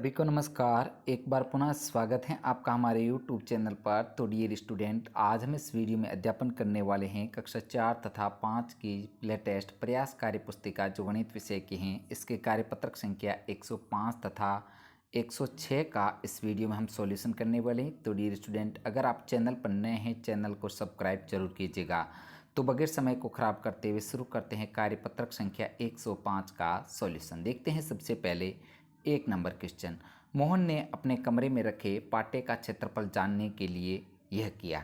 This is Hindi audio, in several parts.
सभी को नमस्कार। एक बार पुनः स्वागत है आपका हमारे YouTube चैनल पर। तो डियर स्टूडेंट, आज हम इस वीडियो में अध्यापन करने वाले हैं कक्षा 4 तथा 5 की लेटेस्ट प्रयास कार्य पुस्तिका जो गणित विषय की हैं। इसके कार्यपत्रक संख्या 105 तथा 106 का इस वीडियो में हम सॉल्यूशन करने वाले हैं। तो डियर स्टूडेंट, अगर आप चैनल पर नए हैं, चैनल को सब्सक्राइब जरूर कीजिएगा। तो बगैर समय को खराब करते हुए शुरू करते हैं कार्यपत्रक संख्या 105 का सॉल्यूशन। देखते हैं सबसे पहले 1 नंबर क्वेश्चन। मोहन ने अपने कमरे में रखे पाटे का क्षेत्रफल जानने के लिए यह किया।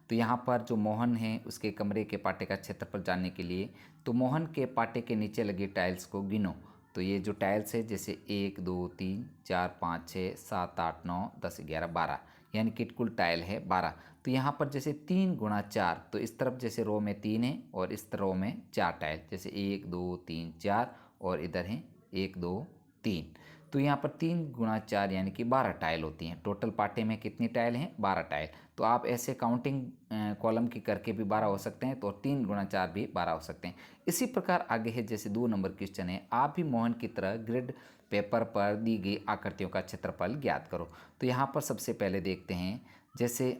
तो यहाँ पर जो मोहन है उसके कमरे के पाटे का क्षेत्रफल जानने के लिए, तो मोहन के पाटे के नीचे लगी टाइल्स को गिनो। तो ये जो टाइल्स है जैसे 1 2 3 4 5 6 7 8 9 10 11 12, यानी कि कुल टाइल है 12। तो यहाँ पर जैसे 3 गुणा 4, तो इस तरफ जैसे रो में 3 है और इस रो में 4 टाइल, जैसे 1 2 3 4 और इधर है 1 2 3। तो यहाँ पर 3 गुणा 4 यानी कि 12 टाइल होती हैं। टोटल पाटे में कितनी टाइल हैं? 12 टाइल। तो आप ऐसे काउंटिंग कॉलम की करके भी 12 हो सकते हैं, तो 3 गुणा 4 भी 12 हो सकते हैं। इसी प्रकार आगे है जैसे 2 नंबर क्वेश्चन है, आप भी मोहन की तरह ग्रिड पेपर पर दी गई आकृतियों का क्षेत्रफल ज्ञात करो। तो यहाँ पर सबसे पहले देखते हैं जैसे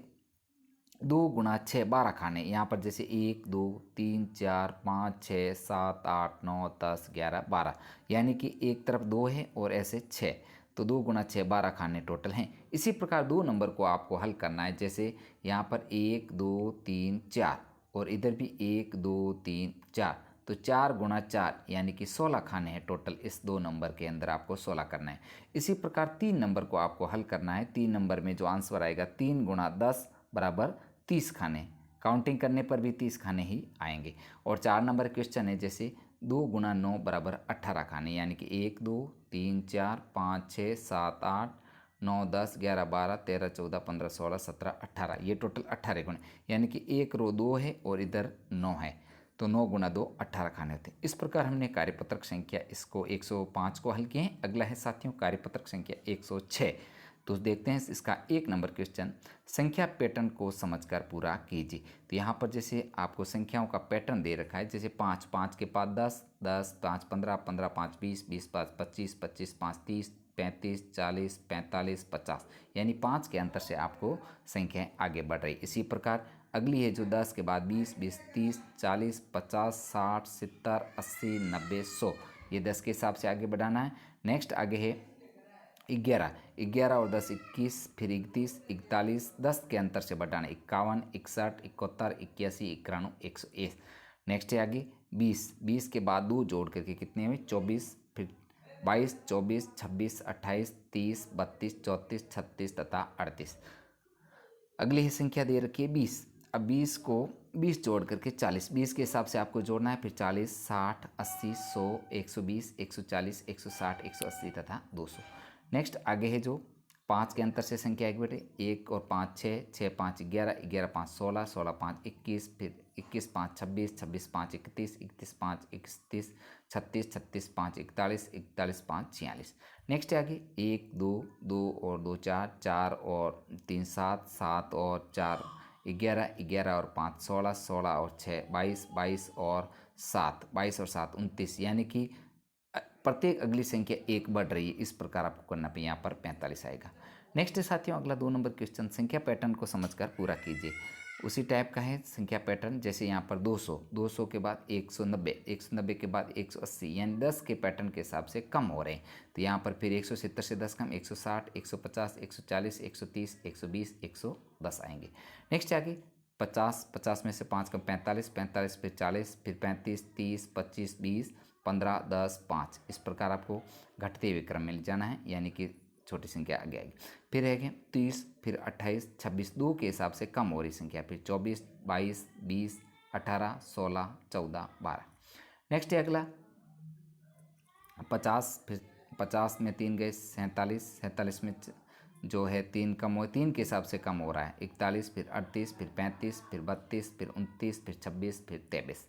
2 गुणा 6 12 खाने, यहाँ पर जैसे 1 2 3 4 5 6 7 8 9 10 11 12, यानी कि एक तरफ 2 है और ऐसे 6। तो 2 गुणा 6 12 खाने टोटल हैं। इसी प्रकार 2 नंबर को आपको हल करना है। जैसे यहाँ पर 1 2 3 4 और इधर भी 1 2 3 4, तो 4 गुणा 4 यानी कि 16 खाने हैं टोटल। इस 2 नंबर के अंदर आपको 16 करना है। इसी प्रकार 3 नंबर को आपको हल करना है। 3 नंबर में जो आंसर आएगा 3 गुणा 10 बराबर 30 खाने, काउंटिंग करने पर भी 30 खाने ही आएंगे। और 4 नंबर क्वेश्चन है जैसे 2 गुणा 9 बराबर 18 खाने, यानी कि 1 2 3 4 5 6 7 8 9 10 11 12 13 14 15 16 17 18, ये टोटल 18 गुणे, यानी कि एक रो 2 है और इधर 9 है। तो 9 गुणा 2 18 खाने होते हैं। इस प्रकार हमने कार्यपत्रक संख्या इसको 105 को हल किए हैं। अगला है साथियों कार्यपत्रक संख्या 106। तो देखते हैं इसका 1 नंबर क्वेश्चन, संख्या पैटर्न को समझकर पूरा कीजिए। तो यहाँ पर जैसे आपको संख्याओं का पैटर्न दे रखा है, जैसे 5 5 के बाद 10 10 5 15 15 5 20 20 5 25 25 5 30 35 40 45 50, यानी 5 के अंतर से आपको संख्याएं आगे बढ़ रही। इसी प्रकार अगली है जो 10 के बाद 20 20 30 40 50 60 70 80 90 100, ये 10 के हिसाब से आगे बढ़ाना है। नेक्स्ट आगे है 11 11 और 10 21, फिर 31 41, 10 के अंतर से बढ़ाना 51 61 71 81 91 101। नेक्स्ट है आगे 20 20 के बाद 2 जोड़ करके कितने हुए 24, फिर 22 24 26 28 30 32 34 36 तथा 38। अगली ही संख्या दे रखी है 20। अब 20 को 20 जोड़ करके 40, 20 के हिसाब से आपको जोड़ना है, फिर 40 60 80 100 120 140 160 180 तथा 200। नेक्स्ट आगे है जो 5 के अंतर से संख्या एक बेटे 1 और 5 6 6 5 11 11 5 16 16 5 21, फिर 21 5 26 26 5 31 31 5 31 36 36 5 41 41 5 46। नेक्स्ट है आगे 1 2 2 और 2 4 4 और 3 7 7 और 4 11 11 और 5 16 16 और 6 22 22 और 7 22 और 7 29, यानी कि प्रत्येक अगली संख्या एक बढ़ रही है। इस प्रकार आपको करना पे यहाँ पर 45 आएगा। नेक्स्ट है साथियों अगला 2 नंबर क्वेश्चन, संख्या पैटर्न को समझकर पूरा कीजिए। उसी टाइप का है संख्या पैटर्न, जैसे यहाँ पर 200 200 के बाद 190 190 के बाद 180, यानी 10 के पैटर्न के हिसाब से कम हो रहे हैं। तो यहाँ पर फिर 170 से 10 कम 160 150 140 130 120 110 आएंगे। नेक्स्ट आगे 50 50 में से 5 कम 45 45 फिर 40 फिर 35 30 25 20 15 10 5, इस प्रकार आपको घटते हुए क्रम में ले जाना है, यानी कि छोटी संख्या आगे आएगी। फिर है 30 फिर 28 26, 2 के हिसाब से कम हो रही संख्या, फिर 24 22 20 18 16 14 12। नेक्स्ट है अगला 50, फिर 50 में 3 गए 47 47 में जो है 3 कम हो 3 के हिसाब से कम हो रहा है 41, फिर 38 फिर 35 फिर 32 फिर 29 फिर 26 फिर 23।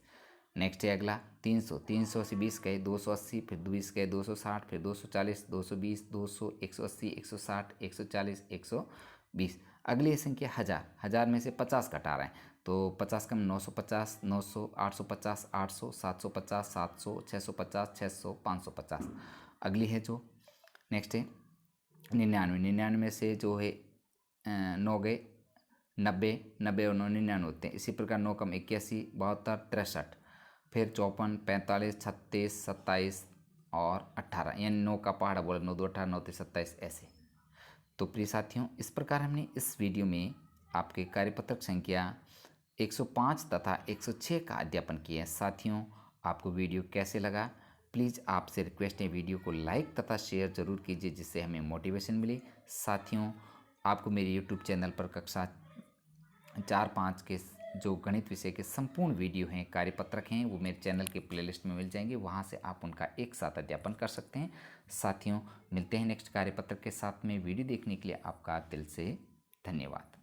नेक्स्ट है अगला 300 300 से 20 गए 280, फिर 20 गए 260, फिर 240 220 200 180 160 140 120। अगली संख्या 1000 1000 में से 50 घटा रहे हैं, तो 50 कम 950 900 850 800 750 700 650 600 550। अगली है जो नेक्स्ट है 99 से जो है 9 गए 90, 90 और 9 99 होते हैं। इसी प्रकार 9 कम 81, 72, 63, फिर 54, 45, 36, 27 और 18, यानी 9 का पहाड़ा बोला, 9 2 18, 9 3 27 ऐसे। तो प्रिय साथियों, इस प्रकार हमने इस वीडियो में आपके कार्यपत्रक संख्या 105 तथा 106 का अध्यापन किया है। साथियों, आपको वीडियो कैसे लगा? प्लीज़ आपसे रिक्वेस्ट है, वीडियो को लाइक तथा शेयर जरूर कीजिए, जिससे हमें मोटिवेशन मिले। साथियों, आपको मेरे यूट्यूब चैनल पर कक्षा 4-5 के जो गणित विषय के संपूर्ण वीडियो हैं, कार्यपत्रक हैं, वो मेरे चैनल के प्लेलिस्ट में मिल जाएंगे। वहाँ से आप उनका एक साथ अध्यापन कर सकते हैं। साथियों, मिलते हैं नेक्स्ट कार्यपत्रक के साथ में। वीडियो देखने के लिए आपका दिल से धन्यवाद।